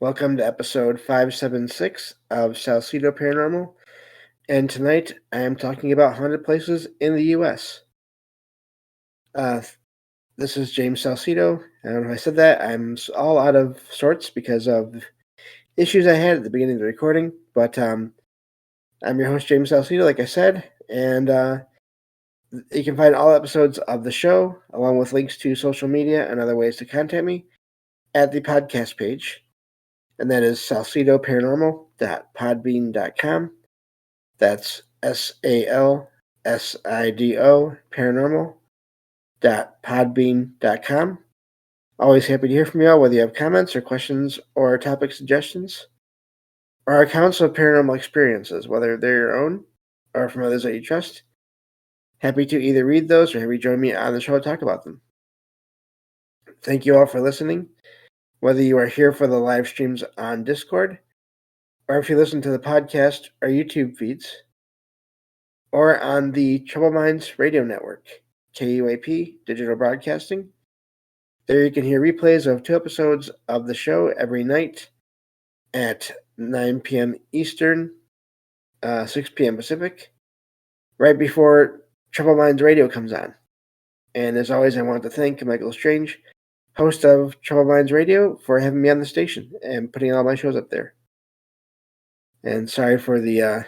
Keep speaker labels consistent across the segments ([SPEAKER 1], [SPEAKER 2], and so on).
[SPEAKER 1] Welcome to episode 576 of Salsidoparanormal, and tonight I am talking about haunted places in the U.S. Uh, this is James Salcido, and when I said that, I'm all out of sorts because of issues I had at the beginning of the recording, but I'm your host, James Salcido, like I said, and you can find all episodes of the show, along with links to social media and other ways to contact me, at the podcast page, and that is salsidoparanormal.podbean.com. That's SALSIDO paranormal.podbean.com. Always happy to hear from y'all, whether you have comments or questions or topic suggestions, or accounts of paranormal experiences, whether they're your own or from others that you trust. Happy to either read those or have you join me on the show to talk about them. Thank you all for listening, whether you are here for the live streams on Discord, or if you listen to the podcast or YouTube feeds, or on the Trouble Minds Radio Network, KUAP Digital Broadcasting. There you can hear replays of 2 episodes of the show every night at 9 p.m. Eastern, 6 p.m. Pacific, right before Trouble Minds Radio comes on. And as always, I want to thank Michael Strange, host of Trouble Minds Radio, for having me on the station and putting all my shows up there. And sorry for the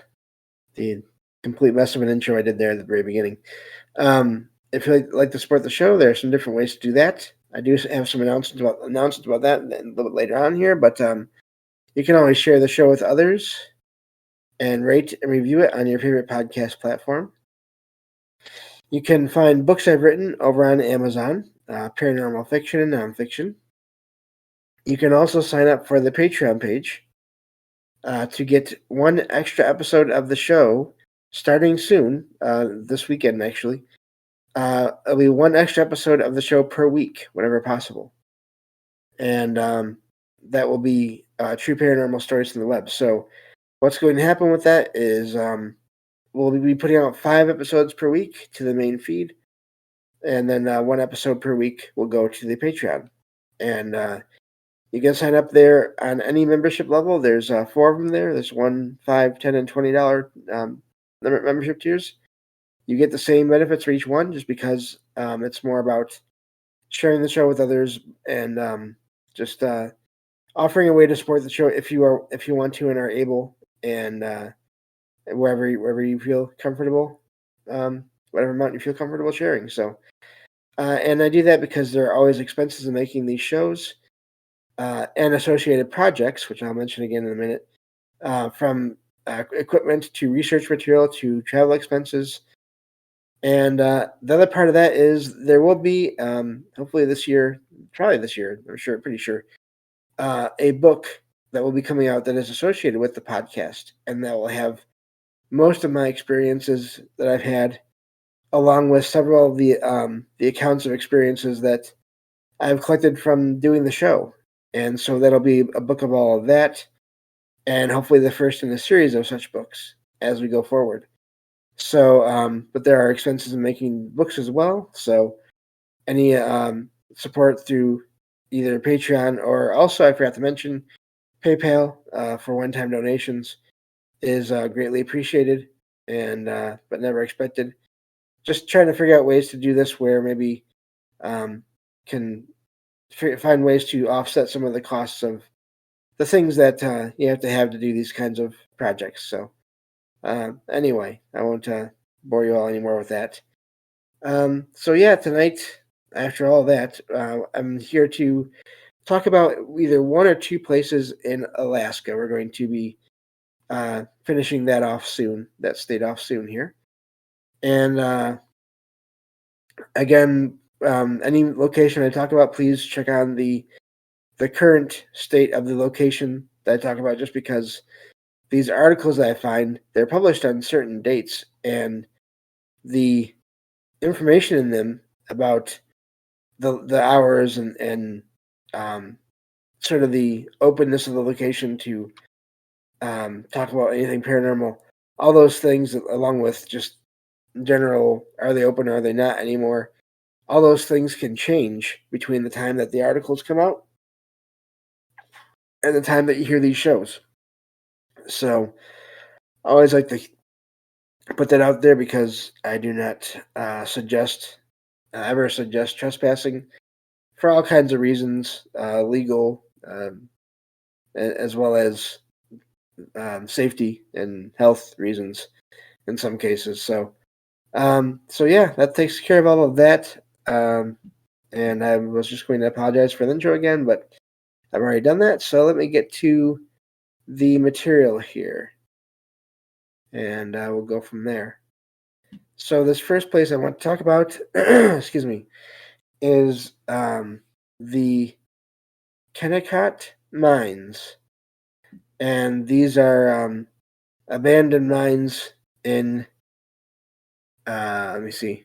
[SPEAKER 1] complete mess of an intro I did there at the very beginning. If you'd like to support the show, there are some different ways to do that. I do have some announcements about that a little bit later on here, but you can always share the show with others and rate and review it on your favorite podcast platform. You can find books I've written over on Amazon, paranormal fiction and nonfiction. You can also sign up for the Patreon page to get one extra episode of the show starting soon, this weekend actually. It'll be one extra episode of the show per week, whenever possible. And that will be True Paranormal Stories from the Web. So what's going to happen with that is we'll be putting out 5 episodes per week to the main feed. And then 1 episode per week will go to the Patreon. And you can sign up there on any membership level. There's 4 of them there. There's $1, $5, $10, and $20 membership tiers. You get the same benefits for each one, just because it's more about sharing the show with others and just offering a way to support the show if you want to and are able, and wherever you feel comfortable, whatever amount you feel comfortable sharing. So, and I do that because there are always expenses in making these shows and associated projects, which I'll mention again in a minute, from equipment to research material to travel expenses. And the other part of that is there will be, hopefully this year, probably this year, pretty sure, a book that will be coming out that is associated with the podcast, and that will have most of my experiences that I've had, along with several of the accounts of experiences that I've collected from doing the show. And so that'll be a book of all of that, and hopefully the first in a series of such books as we go forward. So, but there are expenses in making books as well. So any support through either Patreon or also, I forgot to mention, PayPal for one-time donations is greatly appreciated, and but never expected. Just trying to figure out ways to do this where maybe can find ways to offset some of the costs of the things that you have to do these kinds of projects. So anyway, I won't bore you all anymore with that. So yeah, tonight, after all that, I'm here to talk about either 1 or 2 places in Alaska. We're going to be finishing that state off soon here. And again, any location I talk about, please check on the current state of the location that I talk about, just because these articles that I find, they're published on certain dates, and the information in them about the hours and sort of the openness of the location to talk about anything paranormal, all those things, along with just general, are they open or are they not anymore, all those things can change between the time that the articles come out and the time that you hear these shows. So I always like to put that out there because I do not ever suggest trespassing for all kinds of reasons, legal, as well as safety and health reasons in some cases. So yeah, that takes care of all of that. And I was just going to apologize for the intro again, but I've already done that. So let me get to the material here, and we'll go from there. So this first place I want to talk about, excuse me, is the Kennecott Mines, and these are abandoned mines in let me see,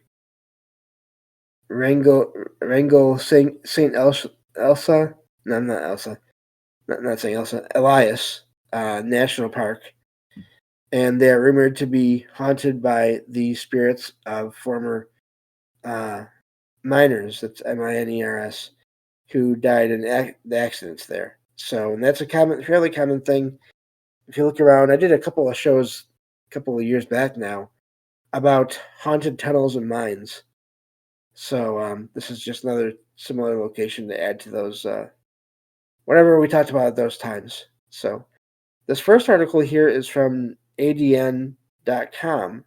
[SPEAKER 1] Wrangell Saint Elsa. No, not Elsa. Not Saint Elsa. Elias National Park, and they are rumored to be haunted by the spirits of former uh, miners. That's miners who died in the accidents there. So, and that's a fairly common thing. If you look around, I did a couple of shows a couple of years back now about haunted tunnels and mines. So this is just another similar location to add to those, whatever we talked about at those times. So this first article here is from ADN.com,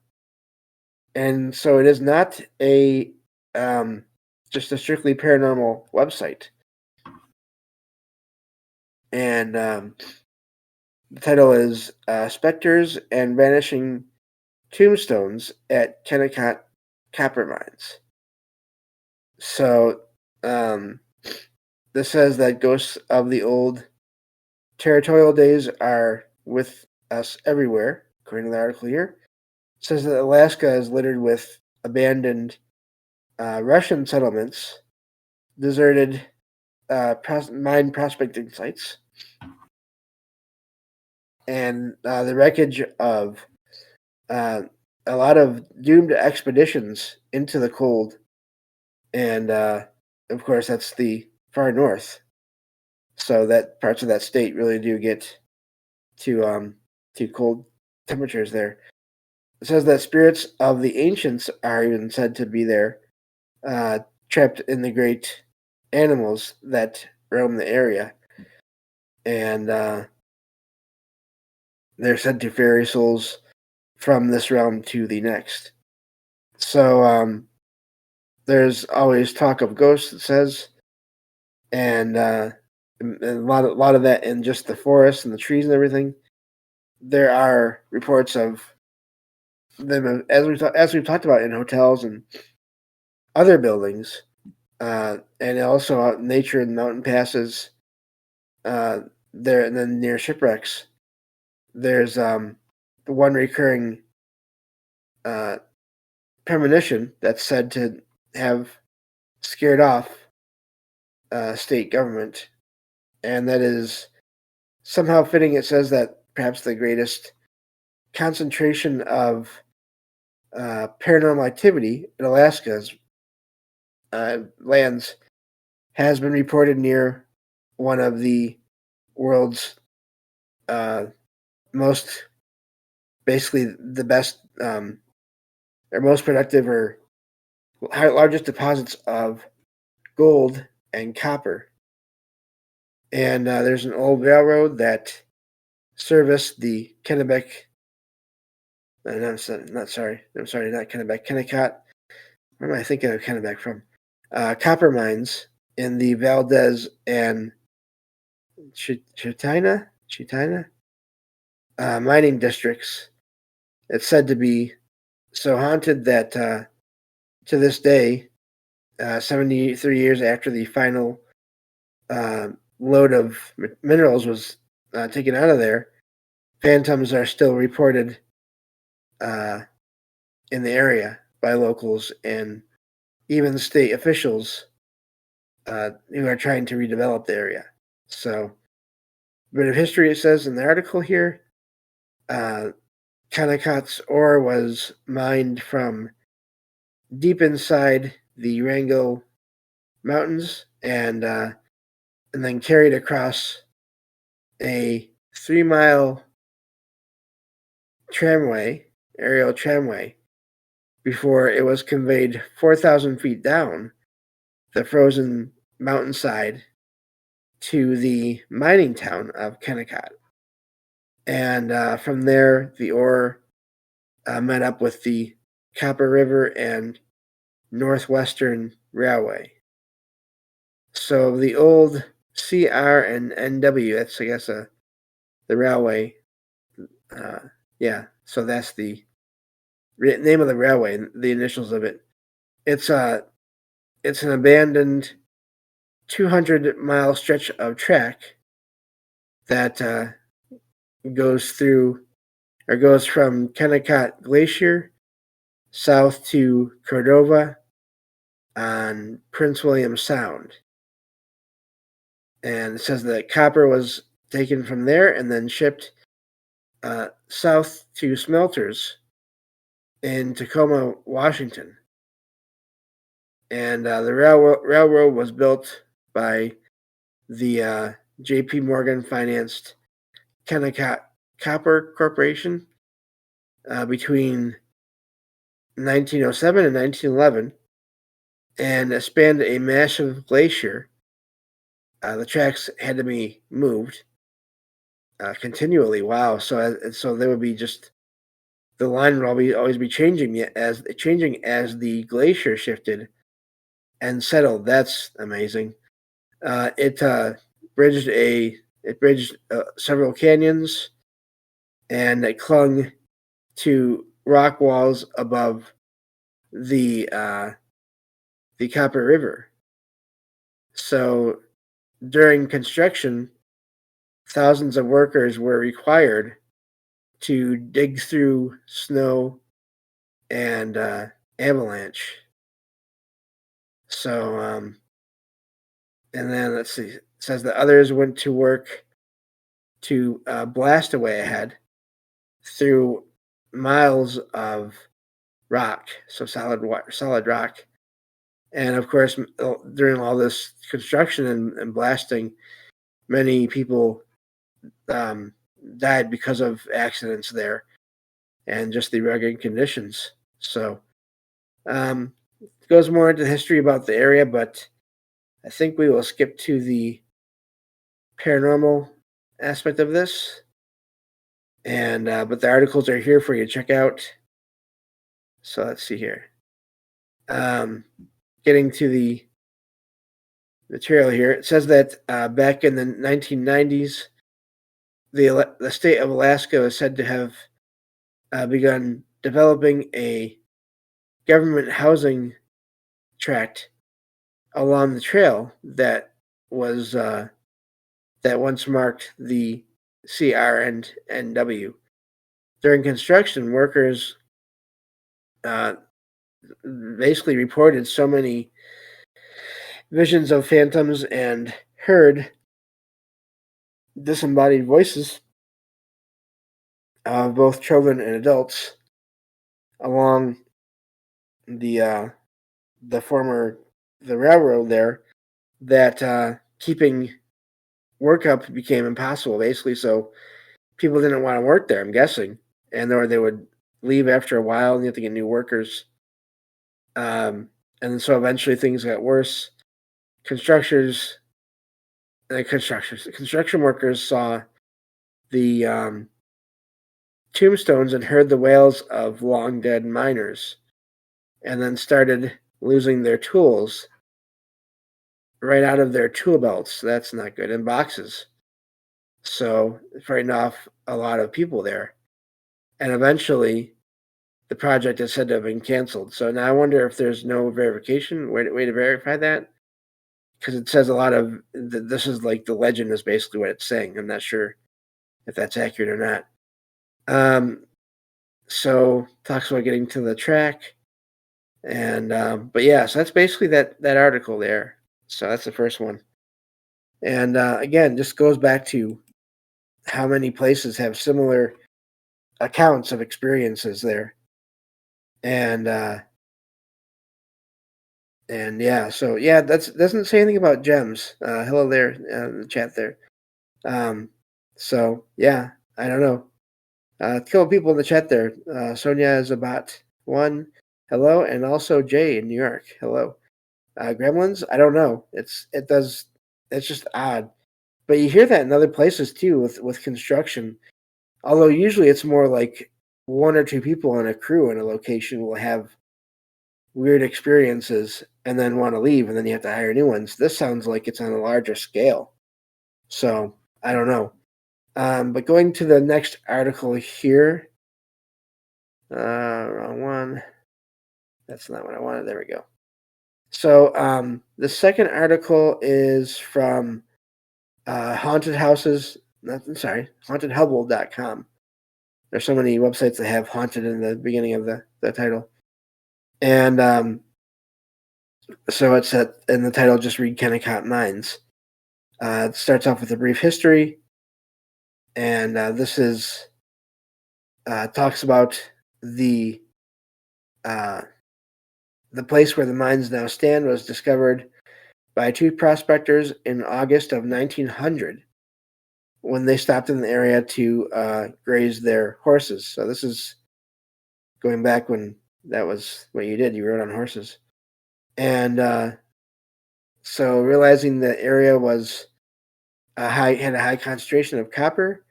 [SPEAKER 1] and so it is not a just a strictly paranormal website. And the title is "Specters and Vanishing Tombstones at Kennecott Copper Mines." So this says that ghosts of the old territorial days are with us everywhere, according to the article here. It says that Alaska is littered with abandoned Russian settlements, deserted mine prospecting sites, and the wreckage of a lot of doomed expeditions into the cold. And of course, that's the far north. So that parts of that state really do get to cold temperatures there. It says that spirits of the ancients are even said to be there, trapped in the great animals that roam the area, and they're said to ferry souls from this realm to the next. So there's always talk of ghosts, it says, and a lot of that in just the forest and the trees and everything. There are reports of them, as we've talked about, in hotels and other buildings, and also out in nature and mountain passes. There and then near shipwrecks, there's the one recurring uh, premonition that's said to have scared off state government, and that is somehow fitting. It says that perhaps the greatest concentration of paranormal activity in Alaska's lands has been reported near one of the world's most, basically the best, or most productive or largest deposits of gold and copper. And there's an old railroad that serviced the Kennebec. I'm sorry, not Kennebec, Kennecott. Where am I thinking of Kennebec from? Copper mines in the Valdez and Chitina mining districts. It's said to be so haunted that to this day, 73 years after the final load of minerals was taken out of there, phantoms are still reported in the area by locals and even state officials who are trying to redevelop the area. So, a bit of history, it says in the article here. Kennecott's ore was mined from deep inside the Wrangell Mountains and then carried across a 3-mile tramway, aerial tramway, before it was conveyed 4,000 feet down the frozen mountainside to the mining town of Kennecott. And from there, the ore met up with the Copper River and Northwestern Railway. So the old CR and NW, that's, I guess, the railway. Yeah, so that's the name of the railway, the initials of it. It's an abandoned 200-mile stretch of track that goes from Kennecott Glacier south to Cordova on Prince William Sound. And it says that copper was taken from there and then shipped south to smelters in Tacoma, Washington. And the railroad was built by the J.P. Morgan financed Kennecott Copper Corporation between 1907 and 1911, and it spanned a massive glacier. The tracks had to be moved continually. Wow! So they would be just the line would always be changing as the glacier shifted and settled. That's amazing. It bridged several canyons, and it clung to rock walls above the Copper River. So during construction, thousands of workers were required to dig through snow and avalanche. So, and then let's see, it says that others went to work to blast away ahead through miles of rock, so solid rock. And of course, during all this construction and blasting, many people died because of accidents there and just the rugged conditions. So it goes more into history about the area, but I think we will skip to the paranormal aspect of this. And but the articles are here for you to check out. So let's see here. Getting to the material here, it says that back in the 1990s, the state of Alaska is said to have begun developing a government housing tract along the trail that was that once marked the CR and NW. During construction, workers basically reported so many visions of phantoms and heard disembodied voices of both children and adults along the railroad there, that keeping work up became impossible, basically. So people didn't want to work there, I'm guessing, or they would leave after a while and you have to get new workers. And so eventually things got worse. Construction workers saw the tombstones and heard the wails of long dead miners, and then started losing their tools right out of their tool belts. That's not good. In boxes. So it frightened off a lot of people there. And eventually the project is said to have been canceled. So now I wonder if there's no verification, way to verify that. Because it says a lot of, this is like the legend is basically what it's saying. I'm not sure if that's accurate or not. So talks about getting to the track. And, but yeah, so that's basically that article there. So that's the first one. And again, just goes back to how many places have similar accounts of experiences there. And yeah, so yeah, that doesn't say anything about gems. Hello there in the chat there. So yeah, I don't know. A couple people in the chat there. Sonia is about one. Hello, and also Jay in New York. Hello. Gremlins. I don't know. It does. It's just odd. But you hear that in other places too with construction. Although usually it's more like one or two people on a crew in a location will have weird experiences and then want to leave, and then you have to hire new ones. This sounds like it's on a larger scale. So I don't know. But going to the next article here. Wrong one. That's not what I wanted. There we go. So the second article is from Haunted Houses. HauntedHubble.com. There's so many websites that have haunted in the beginning of the title. And so it's in the title, just read Kennecott Mines. It starts off with a brief history. And this is talks about the place where the mines now stand was discovered by two prospectors in August of 1900 when they stopped in the area to graze their horses. So this is going back when that was what you did. You rode on horses. And so realizing the area was had a high concentration of copper,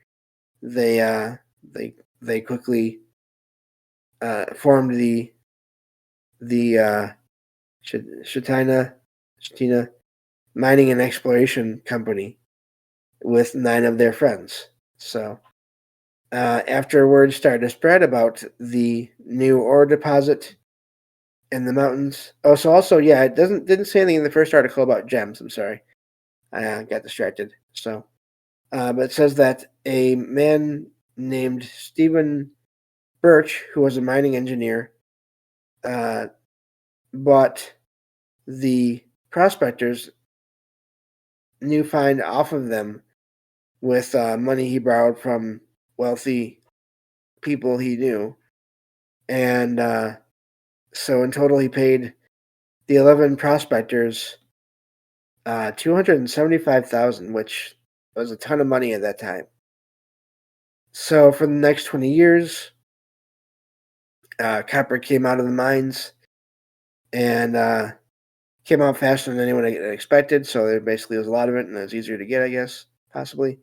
[SPEAKER 1] they quickly formed the Shatina Mining and Exploration Company with 9 of their friends. So after word started to spread about the new ore deposit in the mountains. Oh, so also, yeah, it didn't say anything in the first article about gems. I'm sorry, I got distracted. So, but it says that a man named Stephen Birch, who was a mining engineer, bought the prospectors' new find off of them with money he borrowed from wealthy people he knew. And so in total, he paid the 11 prospectors $275,000, which was a ton of money at that time. So for the next 20 years, copper came out of the mines and came out faster than anyone expected. So there basically was a lot of it, and it was easier to get, I guess, possibly.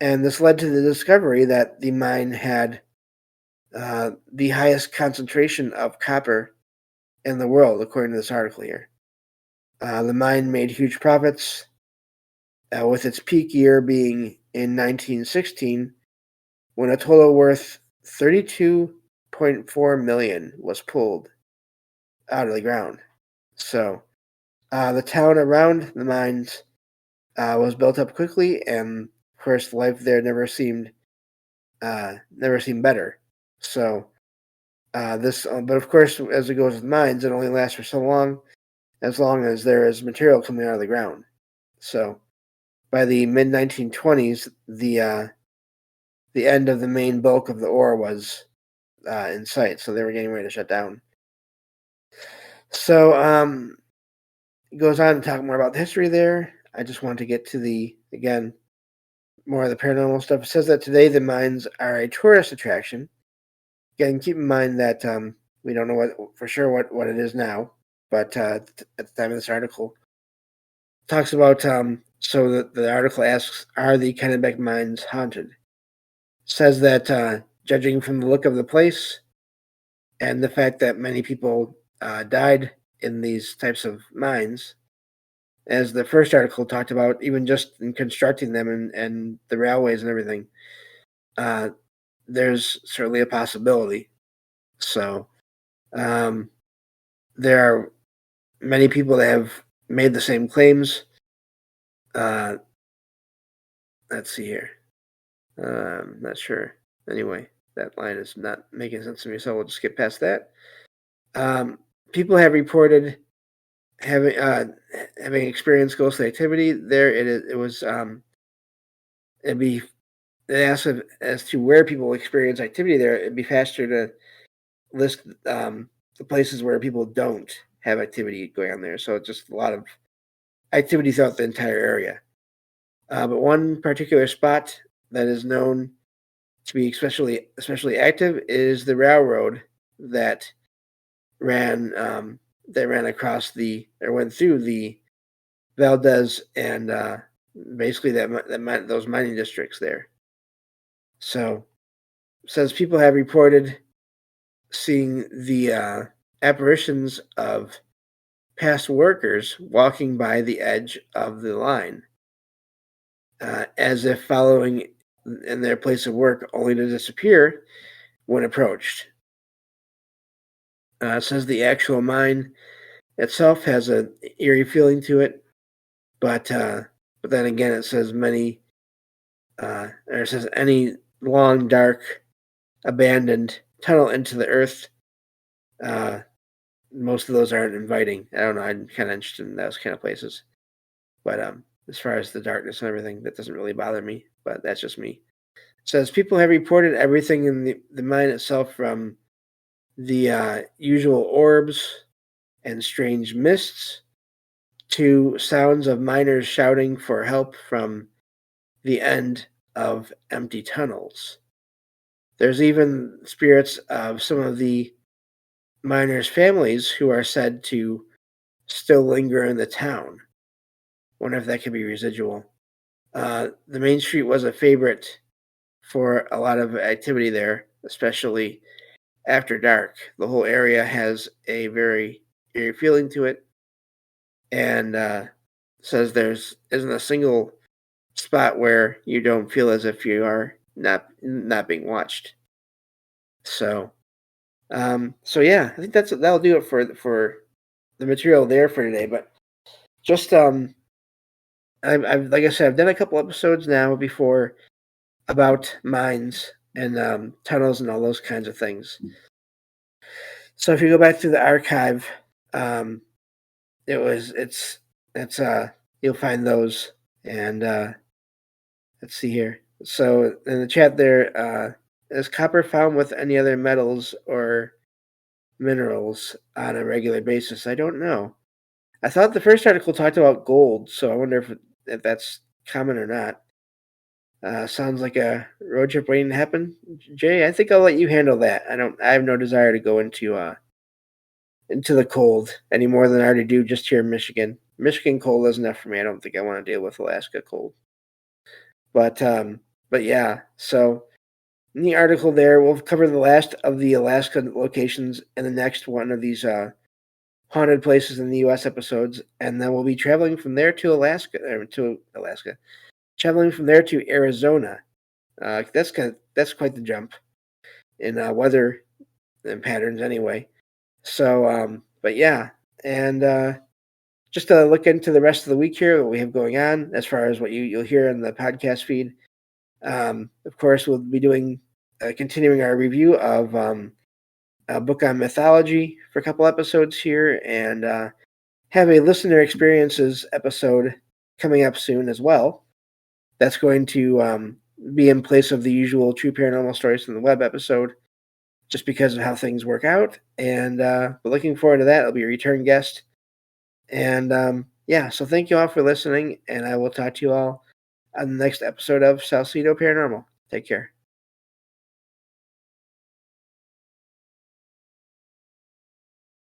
[SPEAKER 1] And this led to the discovery that the mine had the highest concentration of copper in the world, according to this article here. The mine made huge profits, with its peak year being in 1916, when a total worth $32.4 million was pulled out of the ground. So the town around the mines was built up quickly, and of course, life there never seemed better. So but of course, as it goes with mines, it only lasts for so long, as there is material coming out of the ground. So by the mid 1920s, the end of the main bulk of the ore was in sight, so they were getting ready to shut down. So it goes on to talk more about the history there. I just want to get to again, more of the paranormal stuff. It says that today the mines are a tourist attraction. Again, keep in mind that we don't know what it is now, but at the time of this article, it talks about so the article asks, are the Kennebec mines haunted? It says that judging from the look of the place and the fact that many people died in these types of mines, as the first article talked about, even just in constructing them and the railways and everything, there's certainly a possibility. So there are many people that have made the same claims. Let's see here. Not sure. Anyway, that line is not making sense to me, so we'll just get past that. People have reported having experienced ghostly activity. There it was. It'd be asked as to where people experience activity there. It'd be faster to list the places where people don't have activity going on there. So just a lot of activity throughout the entire area. But one particular spot that is known to be especially active is the railroad that ran across or went through the Valdez and basically those mining districts there. So, says people have reported seeing the apparitions of past workers walking by the edge of the line, as if following in their place of work, only to disappear when approached. It says the actual mine itself has an eerie feeling to it, but then again, it says or it says any long, dark, abandoned tunnel into the earth. Most of those aren't inviting. I don't know. I'm kind of interested in those kind of places, but as far as the darkness and everything, that doesn't really bother me. But that's just me. It says people have reported everything in the mine itself, from the usual orbs and strange mists to sounds of miners shouting for help from the end of empty tunnels. There's even spirits of some of the miners' families who are said to still linger in the town. Wonder if that could be residual. The main street was a favorite for a lot of activity there, especially after dark. The whole area has a very eerie feeling to it, and says there's isn't a single spot where you don't feel as if you are not being watched. So, so yeah, I think that'll do it for the material there for today. But just I've like I said, I've done a couple episodes now before about mines and tunnels and all those kinds of things. So if you go back through the archive, um, it's you'll find those. And let's see here. So in the chat there, is copper found with any other metals or minerals on a regular basis? I don't know. I thought the first article talked about gold, so I wonder if that's common or not. Sounds like a road trip waiting to happen. Jay, I think I'll let you handle that. I have no desire to go into the cold any more than I already do just here in Michigan. Michigan cold is enough for me. I don't think I want to deal with Alaska cold. But yeah. So in the article there, we'll cover the last of the Alaska locations in the next one of these haunted places in the U.S. episodes, and then we'll be traveling from there to Alaska. Traveling from there to Arizona. That's quite the jump in weather and patterns, anyway. So, but yeah, and just to look into the rest of the week here, what we have going on as far as what you'll hear in the podcast feed. Of course, we'll be doing continuing our review of a book on mythology for a couple episodes here, and have a listener experiences episode coming up soon as well. That's going to be in place of the usual True Paranormal Stories from the Web episode, just because of how things work out. And but looking forward to that. I'll be a return guest. And yeah, so thank you all for listening, and I will talk to you all on the next episode of Salsidoparanormal. Take care.